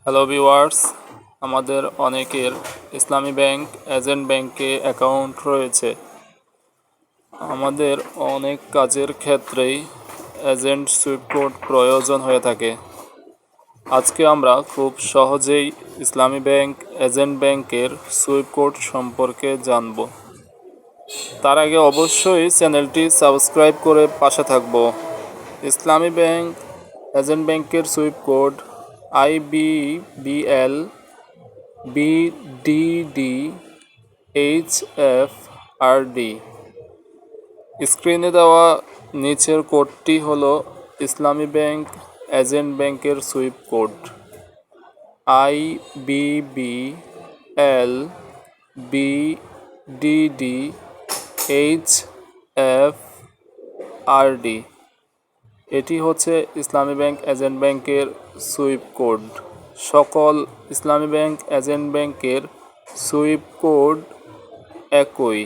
Hello viewers, আমাদের অনেকের ইসলামী bank agent ব্যাংকে অ্যাকাউন্ট রয়েছে। আমাদের অনেক কাজের ক্ষেত্রেই এজেন্ট সুইফট কোড প্রয়োজন হয়ে থাকে। আজকে আমরা খুব সহজেই ইসলামী ব্যাংক এজেন্ট ব্যাংকের সুইফট কোড সম্পর্কে জানব। তার আগে অবশ্যই চ্যানেলটি সাবস্ক্রাইব করে পাশে থাকব। ইসলামী ব্যাংক এজেন্ট ব্যাংকের সুইফট কোড IBBL BDDHFRD। স্ক্রিনে দেওয়া নিচের কোডটি হলো ইসলামী ব্যাংক এজেন্ট ব্যাংকের সুইফট কোড IBBL BDDHFRD। এটি হচ্ছে ইসলামী ব্যাংক এজেন্ট ব্যাংকের সুইফট কোড। সকল ইসলামী ব্যাংক এজেন্ট ব্যাংকের সুইফট কোড একই।